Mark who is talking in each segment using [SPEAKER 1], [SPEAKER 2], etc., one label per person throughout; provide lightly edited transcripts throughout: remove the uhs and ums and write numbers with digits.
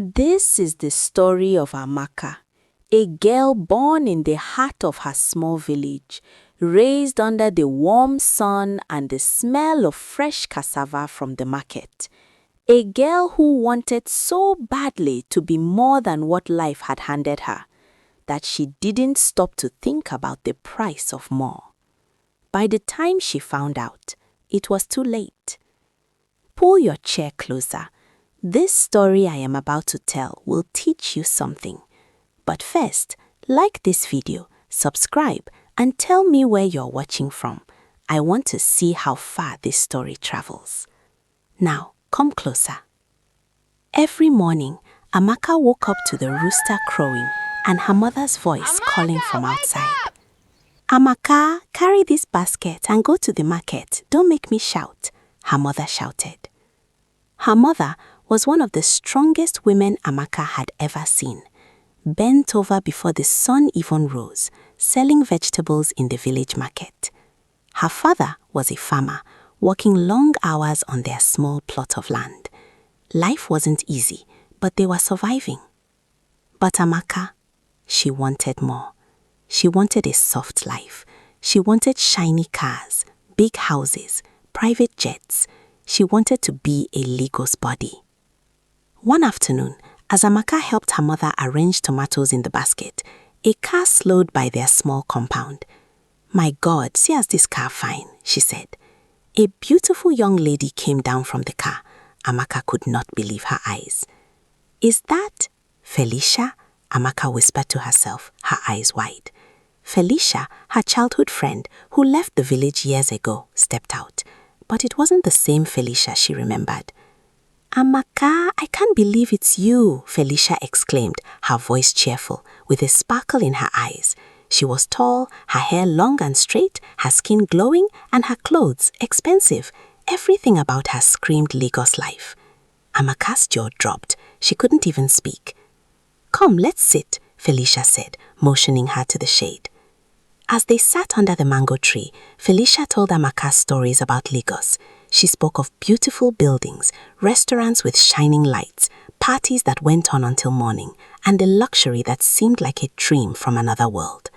[SPEAKER 1] This is the story of Amaka, a girl born in the heart of her small village, raised under the warm sun and the smell of fresh cassava from the market. A girl who wanted so badly to be more than what life had handed her, that she didn't stop to think about the price of more. By the time she found out, it was too late. Pull your chair closer. This story I am about to tell will teach you something. But first, like this video, subscribe, and tell me where you're watching from. I want to see how far this story travels. Now, come closer. Every morning, Amaka woke up to the rooster crowing and her mother's voice calling from outside. Amaka, carry this basket and go to the market. Don't make me shout, her mother shouted. Her mother was one of the strongest women Amaka had ever seen, bent over before the sun even rose, selling vegetables in the village market. Her father was a farmer, working long hours on their small plot of land. Life wasn't easy, but they were surviving. But Amaka, she wanted more. She wanted a soft life. She wanted shiny cars, big houses, private jets. She wanted to be a Lagos body. One afternoon, as Amaka helped her mother arrange tomatoes in the basket, a car slowed by their small compound. "My God, see as this car fine," she said. A beautiful young lady came down from the car. Amaka could not believe her eyes. "Is that Felicia?" Amaka whispered to herself, her eyes wide. Felicia, her childhood friend, who left the village years ago, stepped out. But it wasn't the same Felicia she remembered. "Amaka, I can't believe it's you," Felicia exclaimed, her voice cheerful, with a sparkle in her eyes. She was tall, her hair long and straight, her skin glowing, and her clothes expensive. Everything about her screamed Lagos life. Amaka's jaw dropped. She couldn't even speak. "Come, let's sit," Felicia said, motioning her to the shade. As they sat under the mango tree, Felicia told Amaka stories about Lagos. She spoke of beautiful buildings, restaurants with shining lights, parties that went on until morning, and the luxury that seemed like a dream from another world.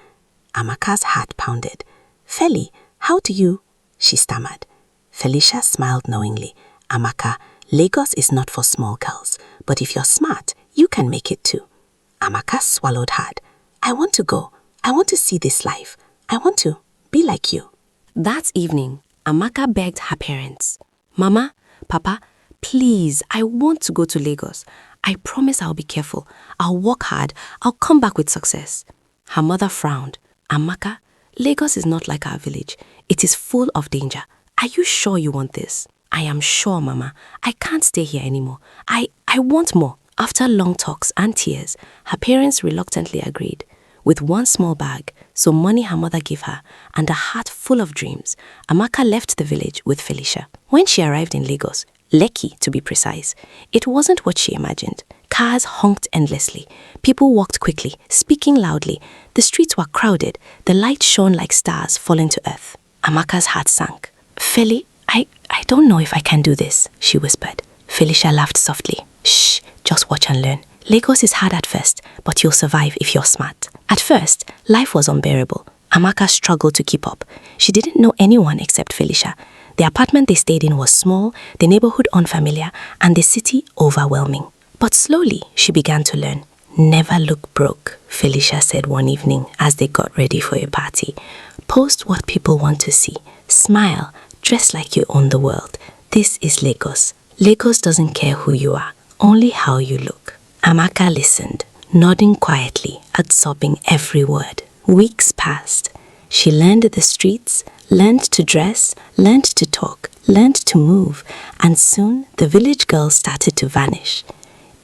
[SPEAKER 1] Amaka's heart pounded. "Feli, how do you?" she stammered. Felicia smiled knowingly. "Amaka, Lagos is not for small girls, but if you're smart, you can make it too." Amaka swallowed hard. "I want to go. I want to see this life. I want to be like you." That evening, Amaka begged her parents, "Mama, Papa, please, I want to go to Lagos. I promise I'll be careful. I'll work hard. I'll come back with success." Her mother frowned. "Amaka, Lagos is not like our village. It is full of danger. Are you sure you want this?" "I am sure, Mama. I can't stay here anymore. I want more." After long talks and tears, her parents reluctantly agreed. With one small bag, some money her mother gave her, and a heart full of dreams, Amaka left the village with Felicia. When she arrived in Lagos, Lekki to be precise, it wasn't what she imagined. Cars honked endlessly. People walked quickly, speaking loudly. The streets were crowded. The lights shone like stars falling to earth. Amaka's heart sank. "Feli, I don't know if I can do this," she whispered. Felicia laughed softly. "Shh, just watch and learn. Lagos is hard at first, but you'll survive if you're smart." At first, life was unbearable. Amaka struggled to keep up. She didn't know anyone except Felicia. The apartment they stayed in was small, the neighborhood unfamiliar, and the city overwhelming. But slowly, she began to learn. "Never look broke," Felicia said one evening as they got ready for a party. "Post what people want to see. Smile, dress like you own the world. This is Lagos. Lagos doesn't care who you are, only how you look." Amaka listened, nodding quietly, absorbing every word. Weeks passed. She learned the streets, learned to dress, learned to talk, learned to move, and soon the village girl started to vanish.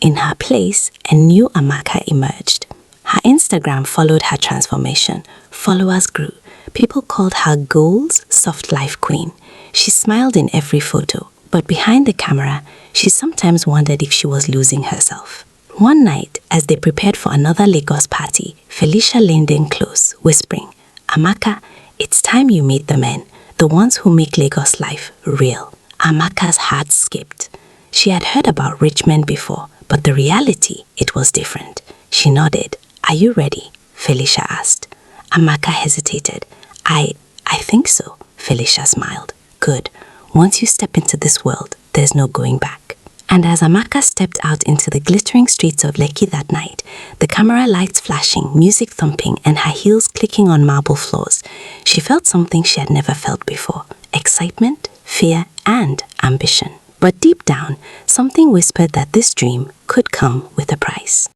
[SPEAKER 1] In her place, a new Amaka emerged. Her Instagram followed her transformation. Followers grew. People called her Goals Soft Life Queen. She smiled in every photo, but behind the camera, she sometimes wondered if she was losing herself. One night, as they prepared for another Lagos party, Felicia leaned in close, whispering, "Amaka, it's time you meet the men, the ones who make Lagos life real." Amaka's heart skipped. She had heard about rich men before,
[SPEAKER 2] but the reality, it was different. She nodded. "Are you ready?" Felicia asked. Amaka hesitated. I think so," Felicia smiled. "Good. Once you step into this world, there's no going back." And as Amaka stepped out into the glittering streets of Lekki that night, the camera lights flashing, music thumping, and her heels clicking on marble floors, she felt something she had never felt before: excitement, fear, and ambition. But deep down, something whispered that this dream could come with a price.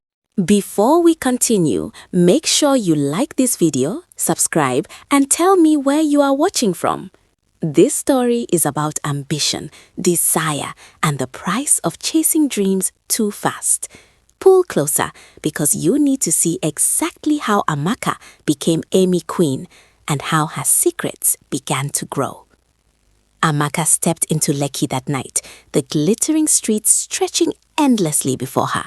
[SPEAKER 1] Before we continue, make sure you like this video, subscribe, and tell me where you are watching from. This story is about ambition, desire, and the price of chasing dreams too fast. Pull closer because you need to see exactly how Amaka became Amy Queen and how her secrets began to grow. Amaka stepped into Lekki that night, the glittering streets stretching endlessly before her.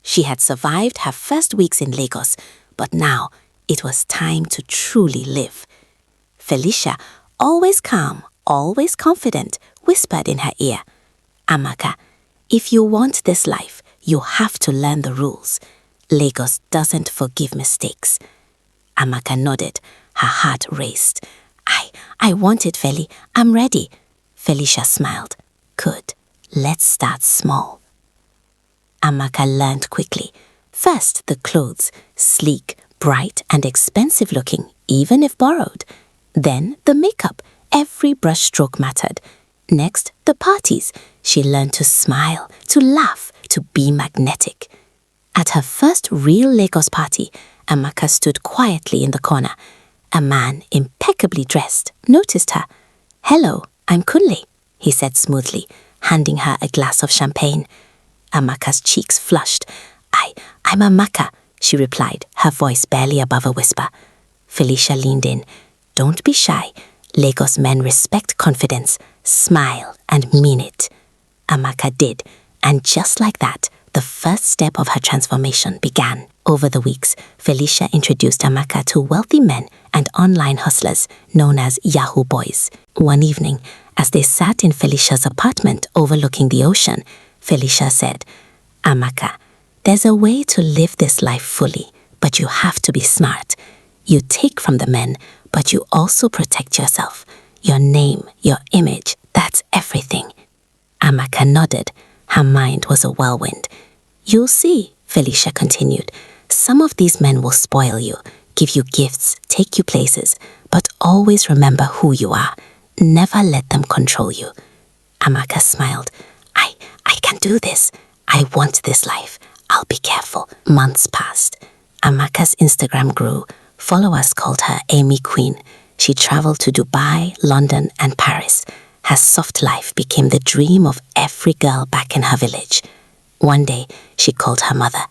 [SPEAKER 1] She had survived her first weeks in Lagos, but now it was time to truly live. Felicia, always calm, always confident, whispered in her ear, "Amaka, if you want this life, you have to learn the rules. Lagos doesn't forgive mistakes." Amaka nodded. Her heart raced. I want it, Feli. I'm ready." Felicia smiled. "Good. Let's start small." Amaka learned quickly. First, the clothes, sleek, bright, and expensive looking, even if borrowed. Then the makeup, every brushstroke mattered. Next, the parties. She learned to smile, to laugh, to be magnetic. At her first real Lagos party, Amaka stood quietly in the corner. A man, impeccably dressed, noticed her. "Hello, I'm Kunle," he said smoothly, handing her a glass of champagne. Amaka's cheeks flushed. I'm Amaka," she replied, her voice barely above a whisper. Felicia leaned in. "Don't be shy. Lagos men respect confidence. Smile and mean it." Amaka did, and just like that, the first step of her transformation began. Over the weeks, Felicia introduced Amaka to wealthy men and online hustlers known as Yahoo boys. One evening, as they sat in Felicia's apartment overlooking the ocean, Felicia said, "Amaka, there's a way to live this life fully, but you have to be smart. You take from the men, but you also protect yourself. Your name, your image, that's everything." Amaka nodded. Her mind was a whirlwind. "You'll see," Felicia continued. "Some of these men will spoil you, give you gifts, take you places, but always remember who you are. Never let them control you." Amaka smiled. I can do this. I want this life. I'll be careful." Months passed. Amaka's Instagram grew. Followers called her Amy Queen. She traveled to Dubai, London, and Paris. Her soft life became the dream of every girl back in her village. One day, she called her mother.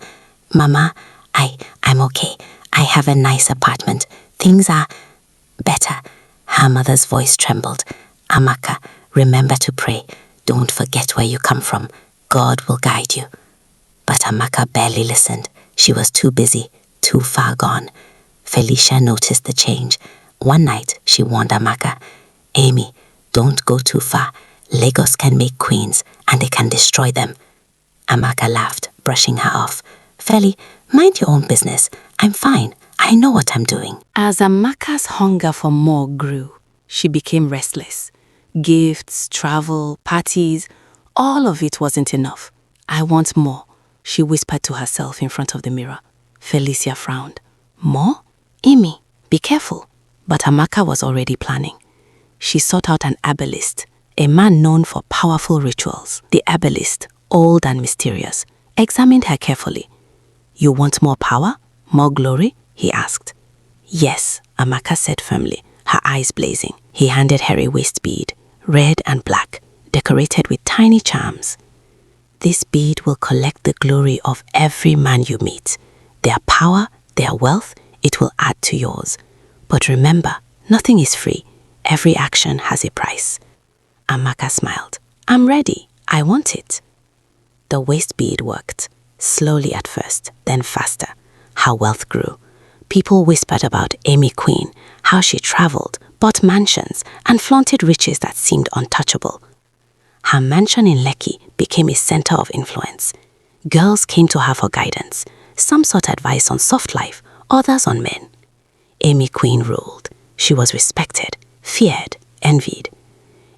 [SPEAKER 1] "Mama, I'm okay. I have a nice apartment. Things are better." Her mother's voice trembled. "Amaka, remember to pray. Don't forget where you come from. God will guide you." But Amaka barely listened. She was too busy, too far gone. Felicia noticed the change. One night, she warned Amaka, "Amy, don't go too far. Lagos can make queens, and they can destroy them." Amaka laughed, brushing her off. "Feli, mind your own business. I'm fine. I know what I'm doing." As Amaka's hunger for more grew, she became restless. Gifts, travel, parties, all of it wasn't enough. "I want more," she whispered to herself in front of the mirror. Felicia frowned. "More? Amy, be careful." But Amaka was already planning. She sought out an herbalist, a man known for powerful rituals. The herbalist, old and mysterious, examined her carefully. "You want more power? More glory?" he asked. "Yes," Amaka said firmly, her eyes blazing. He handed her a waist bead, red and black, decorated with tiny charms. "This bead will collect the glory of every man you meet. Their power, their wealth, it will add to yours. But remember, nothing is free. Every action has a price." Amaka smiled. "I'm ready. I want it." The waist bead worked, slowly at first, then faster. Her wealth grew. People whispered about Amy Queen, how she traveled, bought mansions, and flaunted riches that seemed untouchable. Her mansion in Lekki became a center of influence.
[SPEAKER 2] Girls came to her for guidance. Some sought advice on soft life, others on men. Amy Queen ruled. She was respected, feared, envied.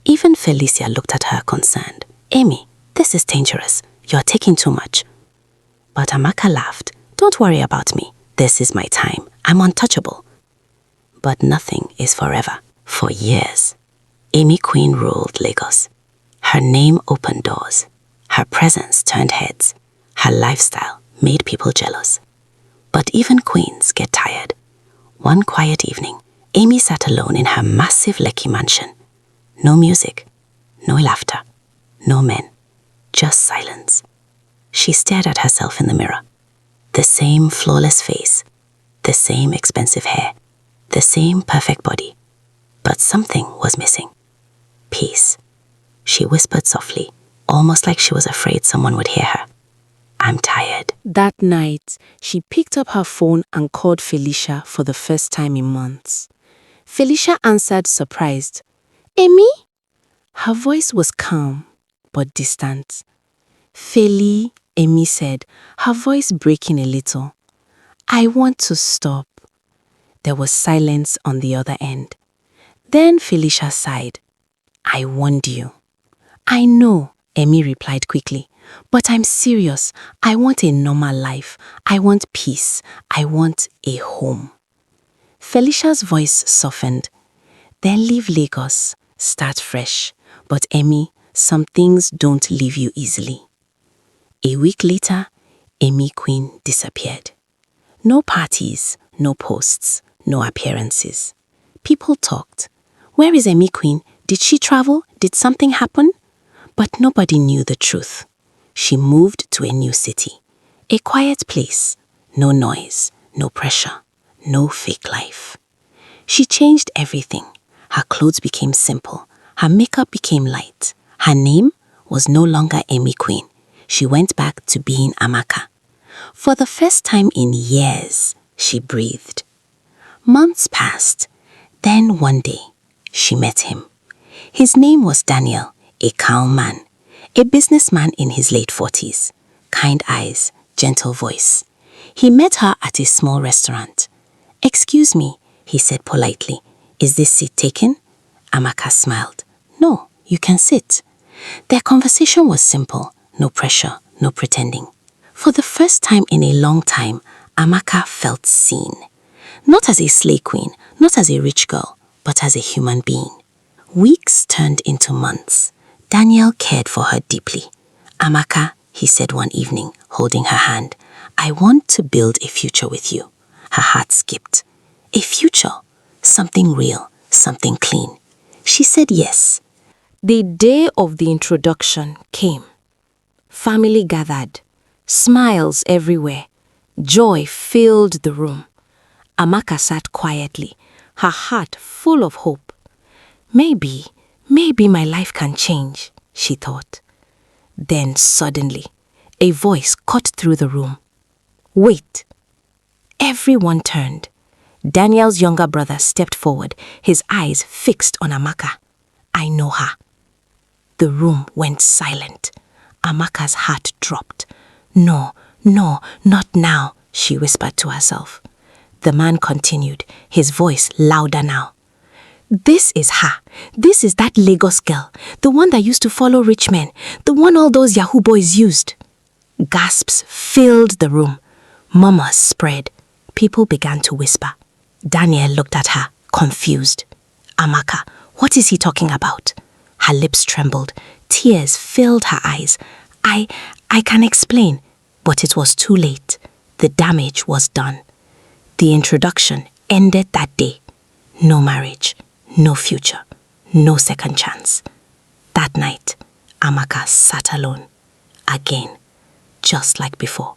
[SPEAKER 2] Even Felicia looked at her concerned. Amy, this is dangerous. You're taking too much. But Amaka laughed. Don't worry about me. This is my time. I'm untouchable. But nothing is forever. For years, Amy Queen ruled Lagos. Her name opened doors. Her presence turned heads. Her lifestyle made people jealous. But even queens get tired. One quiet evening, Amy sat alone in her massive Lekki mansion. No music, no laughter, no men, just silence. She stared at herself in the mirror. The same flawless face, the same expensive hair, the same perfect body. But something was missing. Peace. She whispered softly, almost like she was afraid someone would hear her. I'm tired.
[SPEAKER 1] That night, she picked up her phone and called Felicia for the first time in months. Felicia answered surprised. Amy? Her voice was calm, but distant. Feli, Amy said, her voice breaking a little. I want to stop. There was silence on the other end. Then Felicia sighed. I warned you. I know, Amy replied quickly. But I'm serious. I want a normal life. I want peace. I want a home. Felicia's voice softened. Then leave Lagos. Start fresh. But Amy, some things don't leave you easily. A week later, Amy Queen disappeared. No parties, no posts, no appearances. People talked. Where is Amy Queen? Did she travel? Did something happen? But nobody knew the truth. She moved to a new city, a quiet place, no noise, no pressure, no fake life. She changed everything. Her clothes became simple. Her makeup became light. Her name was no longer Amy Queen. She went back to being Amaka. For the first time in years, she breathed. Months passed. Then one day, she met him. His name was Daniel, a calm man. A businessman in his late 40s, kind eyes, gentle voice. He met her at a small restaurant. Excuse me, he said politely. Is this seat taken? Amaka smiled. No, you can sit. Their conversation was simple, no pressure, no pretending. For the first time in a long time, Amaka felt seen. Not as a slay queen, not as a rich girl, but as a human being. Weeks turned into months. Daniel cared for her deeply. Amaka, he said one evening, holding her hand, I want to build a future with you. Her heart skipped. A future? Something real, something clean. She said yes. The day of the introduction came. Family gathered. Smiles everywhere. Joy filled the room. Amaka sat quietly, her heart full of hope. Maybe my life can change, she thought. Then suddenly, a voice cut through the room. Wait! Everyone turned. Daniel's younger brother stepped forward, his eyes fixed on Amaka. I know her. The room went silent. Amaka's heart dropped. No, not now, she whispered to herself. The man continued, his voice louder now. This is her. This is that Lagos girl, the one that used to follow rich men, the one all those yahoo boys used. Gasps filled the room. Murmurs spread. People began to whisper. Daniel looked at her, confused. Amaka, what is he talking about? Her lips trembled. Tears filled her eyes. I can explain, but it was too late. The damage was done. The introduction ended that day. No marriage. No future, no second chance. That night, Amaka sat alone. Again, just like before.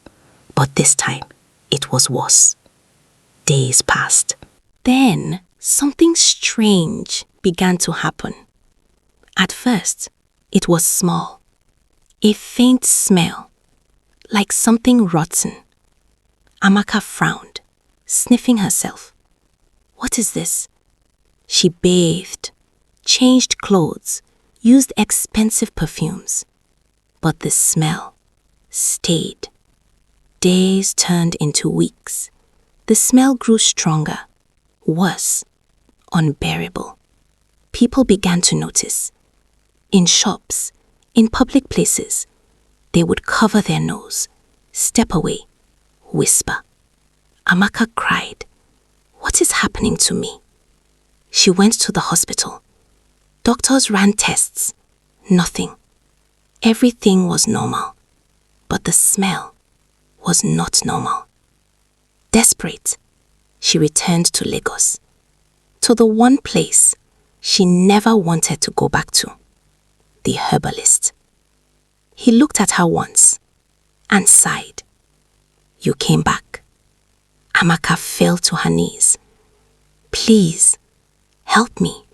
[SPEAKER 1] But this time, it was worse. Days passed. Then, something strange began to happen. At first, it was small. A faint smell, like something rotten. Amaka frowned, sniffing herself. What is this? She bathed, changed clothes, used expensive perfumes. But the smell
[SPEAKER 2] stayed. Days turned into weeks. The smell grew stronger, worse, unbearable. People began to notice. In shops, in public places, they would cover their nose, step away, whisper. Amaka cried, "What is happening to me?" She went to the hospital. Doctors ran tests. Nothing. Everything was normal, but the smell was not normal. Desperate, she returned to Lagos, to the one place she never wanted to go back to, the herbalist. He looked at her once and sighed. "You came back." Amaka fell to her knees. "Please, help me.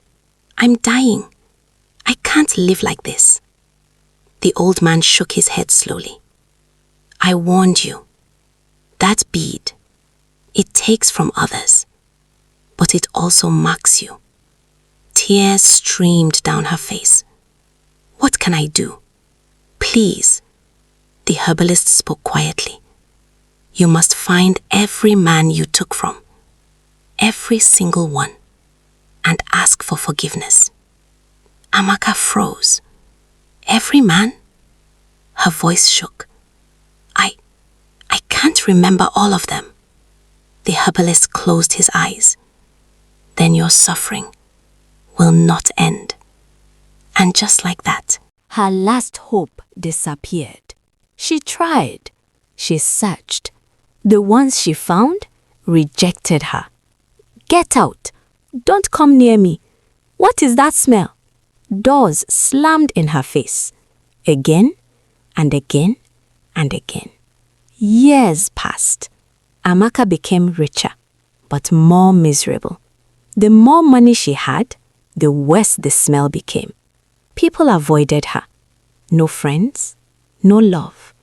[SPEAKER 2] I'm dying. I can't live like this." The old man shook his head slowly. "I warned you. That bead, it takes from others, but it also marks you." Tears streamed down her face. "What can I do? Please." The herbalist spoke quietly. "You must find every man you took from, every single one, and ask for forgiveness." Amaka froze. "Every man?" Her voice shook. I can't remember all of them." The herbalist closed his eyes. "Then your suffering will not end." And just like that,
[SPEAKER 1] her last hope disappeared. She tried. She searched. The ones she found rejected her. "Get out! Don't come near me! What is that smell?" Doors slammed in her face. Again and again and again. Years passed. Amaka became richer, but more miserable. The more money she had, the worse the smell became. People avoided her. No friends, no love,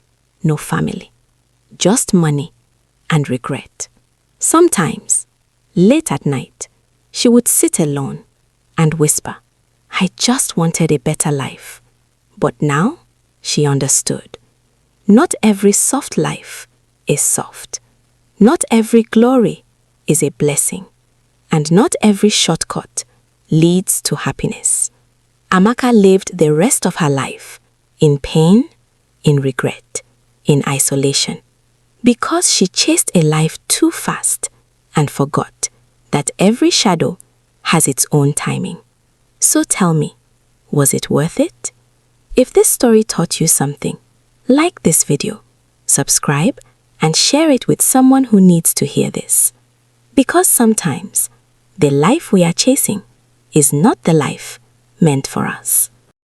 [SPEAKER 1] no family. Just money and regret. Sometimes, late at night, she would sit alone and whisper, "I just wanted a better life." But now, she understood. Not every soft life is soft. Not every glory is a blessing. And not every shortcut leads to happiness. Amaka lived the rest of her life in pain, in regret, in isolation, because she chased a life too fast and forgot that every shadow has its own timing. So tell me, was it worth it? If this story taught you something, like this video, subscribe, and share it with someone who needs to hear this. Because sometimes, the life we are chasing is not the life meant for us.